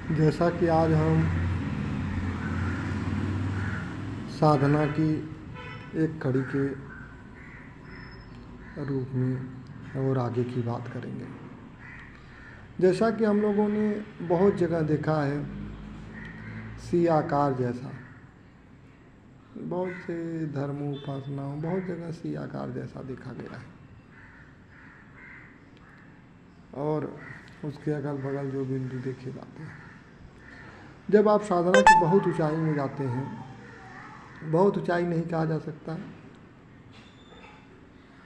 जैसा कि आज हम साधना की एक कड़ी के रूप में और आगे की बात करेंगे। जैसा कि हम लोगों ने बहुत जगह देखा है सी आकार जैसा, बहुत से धर्मों उपासनाओं बहुत जगह सी आकार जैसा देखा गया है और उसके अगल बगल जो बिंदु देखे जाते हैं। जब आप साधना की बहुत ऊंचाई में जाते हैं, बहुत ऊंचाई नहीं कहा जा सकता,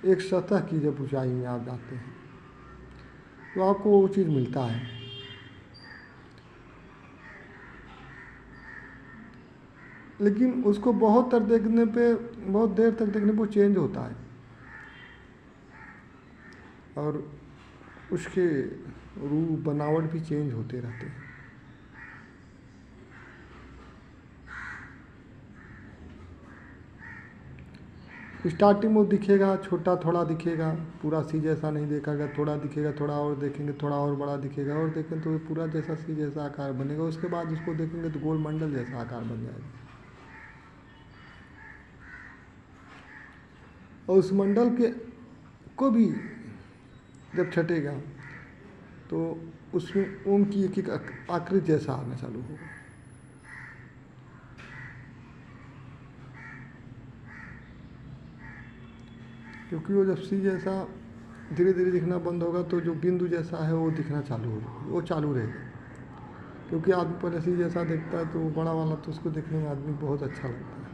एक सतह की जब ऊंचाई में आप जाते हैं तो आपको वो चीज़ मिलता है। लेकिन उसको बहुत देर तक देखने पे वो चेंज होता है और उसके रूप बनावट भी चेंज होते रहते हैं। स्टार्टिंग में दिखेगा छोटा, थोड़ा दिखेगा, पूरा सी जैसा नहीं देखेगा, थोड़ा दिखेगा, थोड़ा और देखेंगे थोड़ा और बड़ा दिखेगा, और देखेंगे तो पूरा जैसा सी जैसा आकार बनेगा। उसके बाद उसको देखेंगे तो गोल मंडल जैसा आकार बन जाएगा और उस मंडल के को भी जब छटेगा तो उसमें ओम की एक एक आकृति जैसा आना चालू होगा। क्योंकि वो जब सी जैसा धीरे धीरे दिखना बंद होगा तो जो बिंदु जैसा है वो दिखना चालू होगा, वो चालू रहेगा। क्योंकि आदमी पहले सी जैसा देखता है तो बड़ा वाला तो उसको देखने में आदमी बहुत अच्छा लगता है,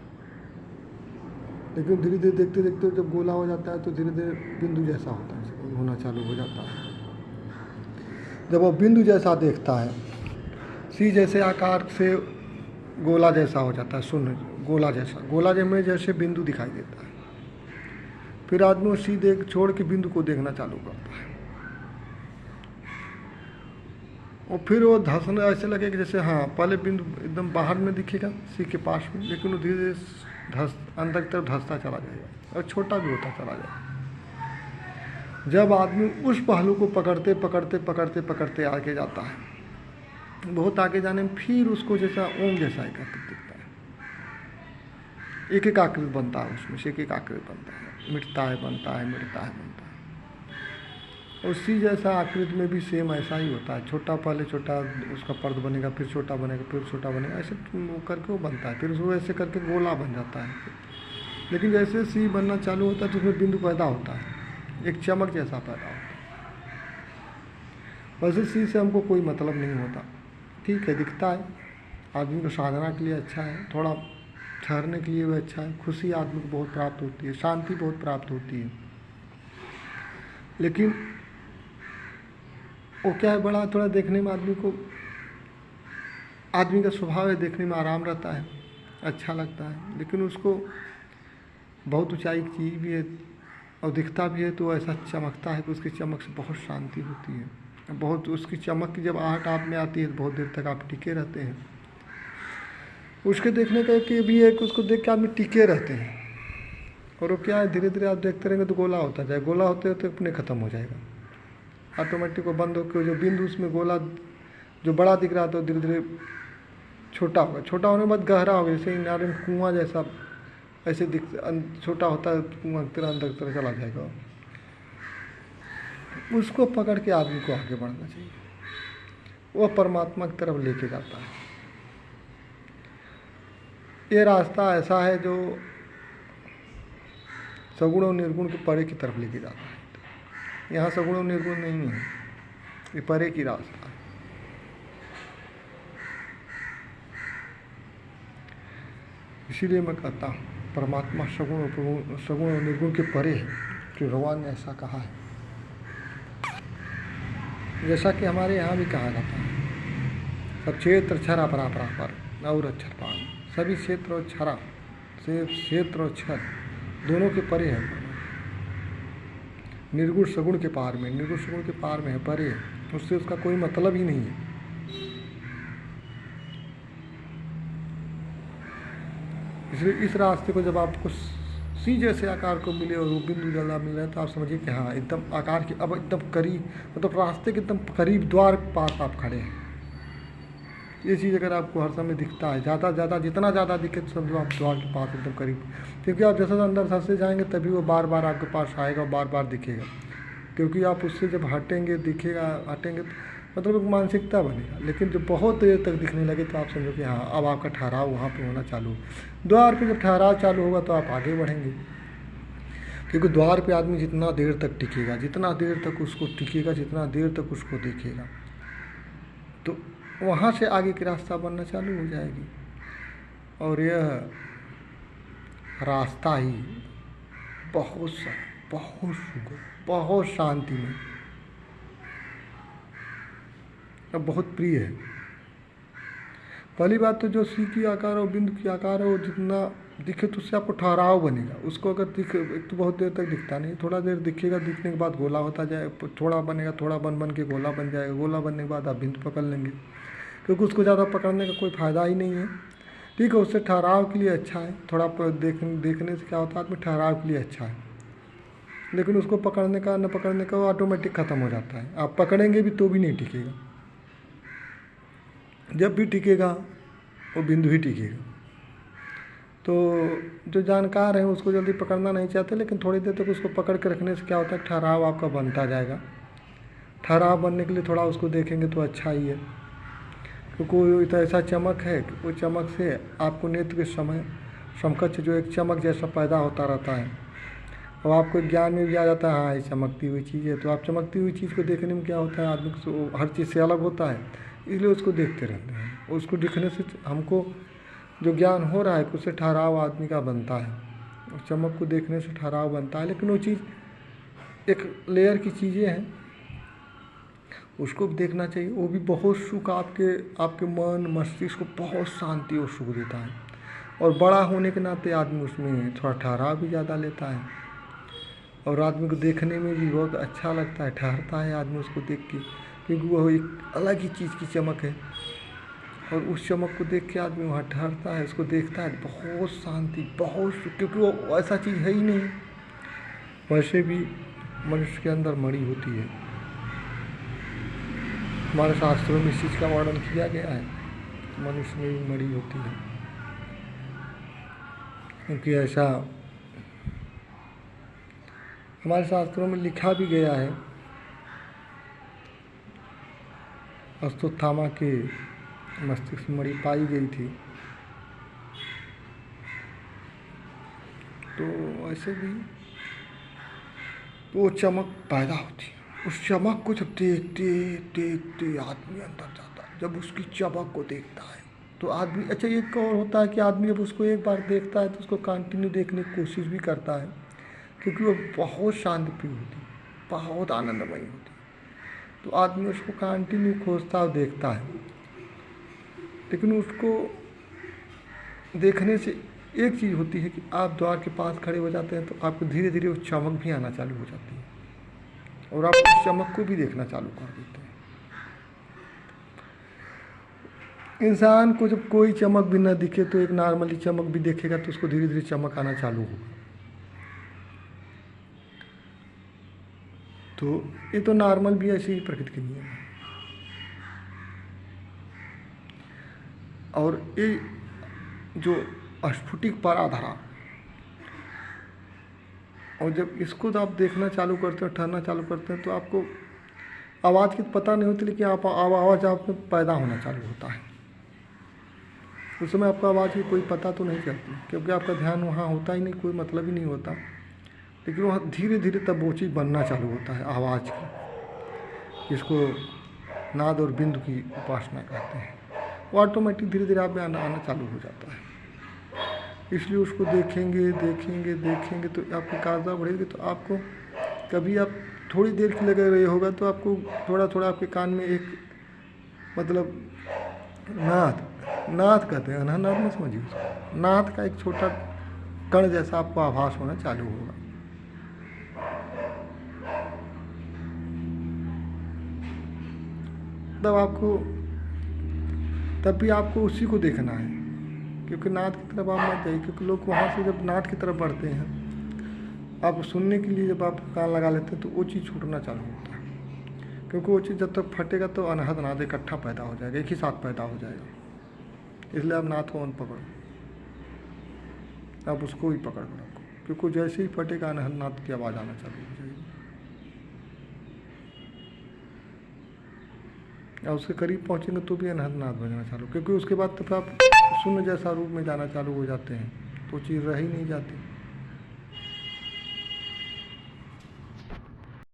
लेकिन धीरे धीरे देखते देखते जब गोला हो जाता है तो धीरे धीरे बिंदु जैसा होना चालू हो जाता है। जब वो बिंदु जैसा देखता है, सी जैसे आकार से गोला जैसा हो जाता है, शून्य गोला जैसे जैसे बिंदु दिखाई देता है। फिर आदमी वो सी देख छोड़ के बिंदु को देखना चालू करता है और फिर वो धंसना ऐसे लगेगा जैसे हाँ पहले बिंदु एकदम बाहर में दिखेगा सी के पास में, लेकिन वो धीरे धीरे अंदर की तरफ धंसता चला जाएगा और छोटा भी होता चला जाएगा। जब आदमी उस पहलू को पकड़ते पकड़ते पकड़ते पकड़ते आगे जाता है, बहुत आगे जाने में फिर उसको जैसा ओम जैसा एक आकृति दिखता है, एक एक आकृति बनता है, उसमें से एक एक आकृति बनता है, मिटता है बनता है, मिटता है बनता है। उसी जैसा आकृति में भी सेम ऐसा ही होता है, छोटा पहले छोटा उसका पर्द बनेगा, फिर छोटा बनेगा, फिर छोटा बनेगा, ऐसे करके वो बनता है, फिर उसको ऐसे करके गोला बन जाता है। लेकिन जैसे सी बनना चालू होता है तो उसमें बिंदु पैदा होता है, एक चमक जैसा पैदा होता है। वैसे सी से हमको कोई मतलब नहीं होता, ठीक है दिखता है, आदमी को साधना के लिए अच्छा है, थोड़ा ठहरने के लिए भी अच्छा है, खुशी आदमी को बहुत प्राप्त होती है, शांति बहुत प्राप्त होती है। लेकिन वो क्या है, बड़ा थोड़ा देखने में आदमी का स्वभाव है, देखने में आराम रहता है, अच्छा लगता है, लेकिन उसको बहुत ऊंचाई की चीज़ भी है और दिखता भी है तो ऐसा चमकता है कि उसकी चमक से बहुत शांति होती है। बहुत उसकी चमक की जब आहट आप में आती है तो बहुत देर तक आप टिके रहते हैं। उसके देखने का एक ये भी है कि उसको देख के आदमी टिके रहते हैं और वो क्या है, धीरे धीरे आप देखते रहेंगे तो गोला होता जाए, गोला होते होते अपने ख़त्म हो जाएगा, ऑटोमेटिक वो बंद होकर जो बिंदु उसमें गोला जो बड़ा दिख रहा था धीरे धीरे छोटा होगा, छोटा होने के बाद गहरा होगा, जैसे इनारे में कुआं जैसा ऐसे छोटा होता है कुआं तरह अंदर तरह चला जाएगा। उसको पकड़ के आदमी को आगे बढ़ना चाहिए, वो परमात्मा की तरफ लेके जाता है। ये रास्ता ऐसा है जो सगुण और निर्गुण के परे की तरफ लेके जाता है। यहाँ सगुण और निर्गुण नहीं है, ये परे की रास्ता है। इसीलिए मैं कहता हूँ परमात्मा सगुण और निर्गुण के परे है, कि भगवान ने ऐसा कहा है। जैसा कि हमारे यहाँ भी कहा जाता है, सब क्षेत्र क्षरा परापर और अक्षर पान, सभी क्षेत्र और क्षरा क्षेत्र और क्षर दोनों के परे है। निर्गुण सगुण के पार में, निर्गुण सगुण के पार में है, परे है, उससे उसका कोई मतलब ही नहीं है। इसलिए इस रास्ते को जब आपको सी जैसे आकार को मिले और वो बिंदु जला मिल रहा है तो आप समझिए कि हाँ एकदम आकार की अब एकदम करीब, मतलब रास्ते के एकदम करीब द्वार पास आप खड़े हैं। ये चीज़ अगर आपको हर समय दिखता है, ज़्यादा जितना ज़्यादा दिखे तो समझो आप द्वार के पास एकदम करीब, क्योंकि आप जैसे अंदर धंसते जाएंगे तभी वो बार बार आपके पास आएगा, बार बार दिखेगा। क्योंकि आप उससे जब हटेंगे हटेंगे तो मतलब एक मानसिकता बनेगा। लेकिन जब बहुत देर तक दिखने लगे तो आप समझो कि हाँ अब आपका ठहराव वहाँ पे होना चालू हो। द्वार पे जब ठहराव चालू होगा तो आप आगे बढ़ेंगे, क्योंकि द्वार पे आदमी जितना देर तक टिकेगा, जितना देर तक उसको टिकेगा, जितना देर तक उसको देखेगा, तो वहाँ से आगे की रास्ता बनना चालू हो जाएगी। और यह रास्ता ही बहुत सुखद, बहुत शांति में, अब बहुत प्रिय है। पहली बात तो जो सी की आकार और बिंदु की आकार है वो जितना दिखे तो उससे आपको ठहराव बनेगा। उसको अगर एक तो बहुत देर तक दिखता नहीं, थोड़ा देर दिखेगा, दिखने के बाद गोला होता जाए, थोड़ा बनेगा, थोड़ा बन के गोला बन जाएगा, गोला बनने के बाद आप बिंदु पकड़ लेंगे, क्योंकि उसको ज़्यादा पकड़ने का कोई फ़ायदा ही नहीं है। ठीक है, उससे ठहराव के लिए अच्छा है, थोड़ा देखने से क्या होता है आदमी ठहराव के लिए अच्छा है, लेकिन उसको पकड़ने का न पकड़ने का वो ऑटोमेटिक ख़त्म हो जाता है। आप पकड़ेंगे भी तो भी नहीं टिकेगा, जब भी टिकेगा वो बिंदु ही टिकेगा। तो जो जानकार हैं उसको जल्दी पकड़ना नहीं चाहते, लेकिन थोड़ी देर तक उसको पकड़ के रखने से क्या होता है ठहराव आपका बनता जाएगा। ठहराव बनने के लिए थोड़ा उसको देखेंगे तो अच्छा ही है, क्योंकि वो तो ऐसा चमक है कि वो चमक से आपको नेत्र के समय समकक्ष जो एक चमक जैसा पैदा होता रहता है, और आपको ज्ञान में भी आ जाता है हाँ ये चमकती हुई चीज़ है। तो आप चमकती हुई चीज़ को देखने में क्या होता है, आदमी को हर चीज़ से अलग होता है, इसलिए उसको देखते रहते हैं। उसको दिखने से हमको जो ज्ञान हो रहा है उससे ठहराव आदमी का बनता है, उस चमक को देखने से ठहराव बनता है। लेकिन वो चीज़ एक लेयर की चीज़ें हैं, उसको भी देखना चाहिए। वो भी बहुत सुख आपके मन मस्तिष्क को बहुत शांति और सुख देता है। और बड़ा होने के नाते आदमी उसमें थोड़ा ठहराव भी ज़्यादा लेता है, और आदमी को देखने में भी बहुत अच्छा लगता है, ठहरता है आदमी उसको देख के, क्योंकि वह एक अलग ही चीज़ की चमक है। और उस चमक को देख के आदमी वहाँ ठहरता है, उसको देखता है, बहुत शांति, बहुत सुख, क्योंकि वो ऐसा चीज़ है ही नहीं। वैसे भी मनुष्य के अंदर मणि होती है, हमारे शास्त्रों में इस चीज़ का वर्णन किया गया है, मनुष्य में भी मणि होती है। क्योंकि ऐसा हमारे शास्त्रों में लिखा भी गया है, अश्वत्थामा के मस्तिष्क में मणि पाई गई थी। तो ऐसे भी वो चमक पैदा होती है। उस चमक को जब देखते आदमी अंदर जाता है, जब उसकी चमक को देखता है तो आदमी, अच्छा एक और होता है कि आदमी जब उसको एक बार देखता है तो उसको कंटिन्यू देखने की कोशिश भी करता है, क्योंकि वो बहुत शांतिप्रिय होती है, बहुत आनंदमयी होती है। तो आदमी उसको कंटिन्यू खोजता और देखता है। लेकिन उसको देखने से एक चीज़ होती है कि आप द्वार के पास खड़े हो जाते हैं तो आपको धीरे धीरे वो चमक भी आना चालू हो जाती है, और आप उस चमक को भी देखना चालू कर देते हैं। इंसान को जब कोई चमक भी ना दिखे तो एक नॉर्मली चमक भी देखेगा तो उसको धीरे धीरे चमक आना चालू होगा। तो ये तो नॉर्मल भी ऐसी ही प्रकृति के नियम है। और ये जो स्फुटिक पराधरा, और जब इसको तो आप देखना चालू करते हो, ठहरना चालू करते हैं, तो आपको आवाज़ की पता नहीं होती, लेकिन आवाज़ आप में पैदा होना चालू होता है। उस समय आपको आवाज़ की कोई पता तो नहीं चलती, क्योंकि आपका ध्यान वहाँ होता ही नहीं, कोई मतलब ही नहीं होता। लेकिन वहाँ धीरे धीरे तब वो चीज़ बनना चालू होता है आवाज़ की, जिसको नाद और बिंदु की उपासना कहते हैं। वो ऑटोमेटिक धीरे धीरे आप में आना चालू हो जाता है। इसलिए उसको देखेंगे तो आपकी एकाग्रता बढ़ेगी। तो आपको कभी आप थोड़ी देर के लगे रहे होगा तो आपको थोड़ा थोड़ा आपके कान में एक मतलब नाद कहते हैं, नाद में समझिए उसको, नाद का एक छोटा कण जैसा आपको आभास होना चालू होगा। तब भी आपको उसी को देखना है, क्योंकि नाद की तरफ आप मत जाइए, क्योंकि लोग वहाँ से जब नाद की तरफ बढ़ते हैं, आप सुनने के लिए जब आप कान लगा लेते हैं तो वो चीज़ छूटना चालू होता है। क्योंकि वो चीज़ जब तक फटेगा तो अनहद नाद इकट्ठा पैदा हो जाएगा, एक ही साथ पैदा हो जाएगा। इसलिए आप नाद को मत पकड़ो, आप उसको ही पकड़ कर रखो, क्योंकि जैसे ही फटेगा अनहद नाद की आवाज़ आना चालू हो जाएगी। या उसके करीब पहुँचेंगे तो भी अनहद नाद बजना चालू, क्योंकि उसके बाद तो फिर आप शून्य जैसा रूप में जाना चालू हो जाते हैं, तो चीज़ रह ही नहीं जाती।